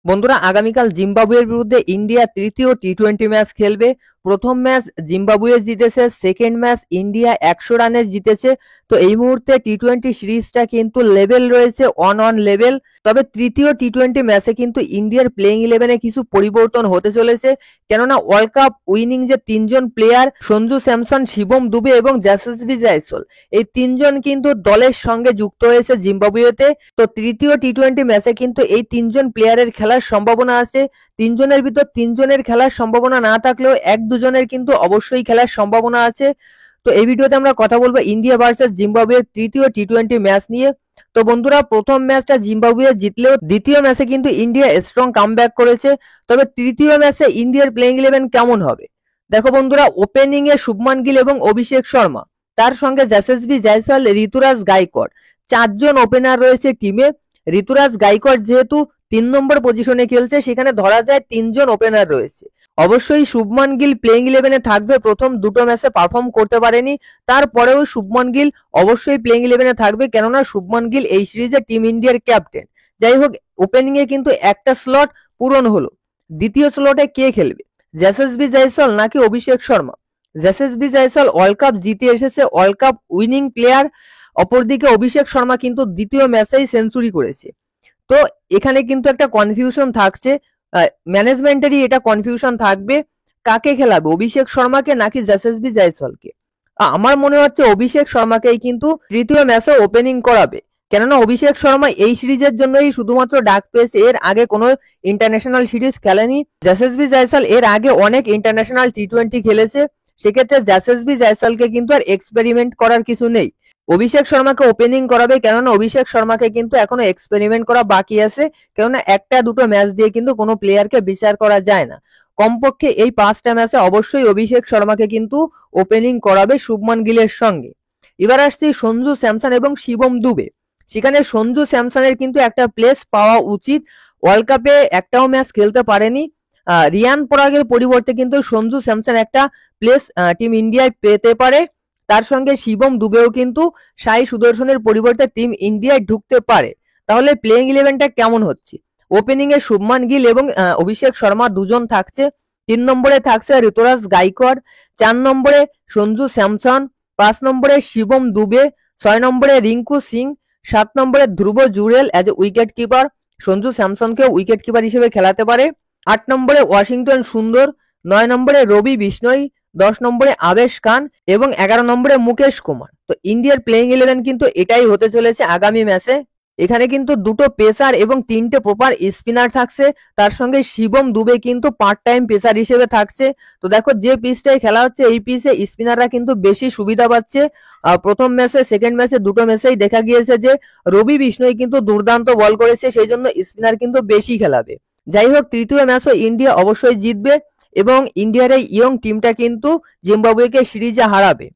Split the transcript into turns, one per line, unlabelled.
বন্ধুরা, আগামীকাল জিম্বাবুয়ের বিরুদ্ধে ইন্ডিয়া তৃতীয় টি-20 ম্যাচ খেলবে। প্রথম ম্যাচ জিম্বাবুয়ে জিতেছে, সেকেন্ড ম্যাচ ইন্ডিয়া 100 রানে জিতেছে। তো এই মুহূর্তে টি-20 সিরিজটা কিন্তু লেভেল রয়েছে, অন লেভেল। তবে তৃতীয় টি-20 ম্যাচে কিন্তু ইন্ডিয়ার প্লেইং 11-এ কিছু পরিবর্তন হতে চলেছে, কেননা ওয়ার্ল্ড কাপ উইনিং যে তিনজন প্লেয়ার সঞ্জু স্যামসন, শিবম দুবে এবং যশস্বী জয়সওয়াল, এই তিনজন কিন্তু দলের সঙ্গে যুক্ত হয়েছে জিম্বাবুয়েতে। তো তৃতীয় টি-20 ম্যাচে কিন্তু এই তিনজন প্লেয়ারের খেলার সম্ভাবনা আছে। তিনজনের ভিতর তিনজনের খেলার সম্ভাবনা না থাকলেও এক দুজনের কিন্তু অবশ্যই খেলার সম্ভাবনা আছে। তো এই ভিডিওতে আমরা কথা বলবো ইন্ডিয়া ভার্সেস জিম্বাবুয়ের তৃতীয় টি-20 ম্যাচ নিয়ে। তো বন্ধুরা, প্রথম ম্যাচটা জিম্বাবুয়ে জিতলেও দ্বিতীয় ম্যাচে কিন্তু ইন্ডিয়া স্ট্রং কামব্যাক করেছে। তবে তৃতীয় ম্যাচে ইন্ডিয়ার প্লেইং 11 কেমন হবে? দেখো বন্ধুরা, ওপেনিং এ শুভমান গিল এবং অভিষেক শর্মা, তার সঙ্গে যশস্বী জয়সওয়াল, ঋতুরাজ গায়কোয়াড়, চারজন ওপেনার রয়েছে টিমে। ঋতুরাজ গায়কোয়াড় যেহেতু 3 নম্বর পজিশনে খেলছে, সেখানে ধরা যায় তিনজন ওপেনার রয়েছে। অবশ্যই শুভমান গিল প্লেইং 11-এ থাকবে। প্রথম দুটো ম্যাচে পারফর্ম করতে পারেনি, তারপরেও শুভমান গিল অবশ্যই প্লেইং 11-এ থাকবে, কেননা শুভমান গিল এই সিরিজে টিম ইন্ডিয়ার ক্যাপ্টেন। যাই হোক, ওপেনিং এ কিন্তু একটা স্লট পূরণ হলো। দ্বিতীয় স্লটে কে খেলবে, যশস্বী জয়সওয়াল নাকি অভিষেক শর্মা? যশস্বী জয়সওয়াল ওয়ার্ল্ড কাপ জিতে এসেছে, ওয়ার্ল্ড কাপ উইনিং প্লেয়ার। অপরদিকে অভিষেক শর্মা কিন্তু দ্বিতীয় ম্যাচেই সেঞ্চুরি করেছে। তো এখানে কিন্তু একটা কনফিউশন থাকছে, ম্যানেজমেন্টেরই এটা কনফিউশন থাকবে, কাকে খেলাবে, অভিষেক শর্মাকে নাকি যশস্বী জয়সওয়ালকে। আমার মনে হচ্ছে অভিষেক শর্মাকেই কিন্তু তৃতীয় ম্যাচে ওপেনিং করাবে, কেননা অভিষেক শর্মা এই সিরিজের জন্যই শুধুমাত্র ডাক পেয়েছে, এর আগে কোনো ইন্টারন্যাশনাল সিরিজ খেলেনি। যশস্বী জয়সওয়াল এর আগে অনেক ইন্টারন্যাশনাল টি-20 খেলেছে, সেক্ষেত্রে যশস্বী জয়সওয়ালকে কিন্তু আর এক্সপেরিমেন্ট করার কিছু নেই। অভিষেক শর্মাকে ওপেনিং করাবে, কেননা অভিষেক শর্মাকে কিন্তু এখনো এক্সপেরিমেন্ট করা বাকি আছে, কেননা একটা দুটো ম্যাচ দিয়ে কিন্তু কোনো প্লেয়ারকে বিচার করা যায় না। কমপক্ষে এই 5টা ম্যাচে অবশ্যই অভিষেক শর্মাকে কিন্তু ওপেনিং করাবে শুভমান গিলের সঙ্গে। এবার আসছি সঞ্জু স্যামসন এবং শিবম দুবে। সেখানে সঞ্জু স্যামসনের কিন্তু একটা প্লেস পাওয়া উচিত, ওয়ার্ল্ড কাপে একটাও ম্যাচ খেলতে পারেনি। রিয়ান পরাগের পরিবর্তে কিন্তু সঞ্জু স্যামসন একটা প্লেস টিম ইন্ডিয়ায় পেতে পারে। তার সঙ্গে শিবম দুবেও কিন্তু সাই সুদর্শনের পরিবর্তে টিম ইন্ডিয়ায় ঢুকতে পারে। তাহলে প্লেইং 11টা কেমন হচ্ছে? ওপেনিং এ শুভমান গিল এবং অভিষেক শর্মা দুজন থাকছে। 3 নম্বরে থাকছে ঋতুরাজ গায়কোয়াড়, 4 নম্বরে সঞ্জু স্যামসন, 5 নম্বরে শিবম দুবে, 6 নম্বরে রিঙ্কু সিং, 7 নম্বরে Dhruv Jurel as a wicket keeper. Sanju স্যামসনকে উইকেট কিপার হিসেবে খেলাতে পারে। 8 নম্বরে ওয়াশিংটন সুন্দর, 9 নম্বরে রবি বিষ্ণই, 10 নম্বরে আবেশ খান এবং 11 নম্বরে মুকেশ কুমার। তো ইন্ডিয়ার প্লেইং 11 কিন্তু এটাই হতে চলেছে আগামী ম্যাচে। এখানে কিন্তু দুটো পেসার এবং 3টে প্রপার স্পিনার থাকছে, তার সঙ্গে শিবম দুবে কিন্তু পার্ট টাইম পেসার হিসেবে থাকছে। তো দেখো, যে পিচটাই খেলা হচ্ছে এই পিচে স্পিনাররা কিন্তু বেশি সুবিধা পাচ্ছে। প্রথম ম্যাচে, সেকেন্ড ম্যাচে দুটো ম্যাচেই দেখা গিয়েছে যে রবি বিষ্ণই কিন্তু দুর্দান্ত বল করেছে, সেই জন্য স্পিনার কিন্তু বেশি খেলাবে। যাই হোক, তৃতীয় ম্যাচও ইন্ডিয়া অবশ্যই জিতবে এবং ইন্ডিয়ার এই ইয়ং টিমটা কিন্তু জিম্বাবুয়েকে সিরিজে হারাবে।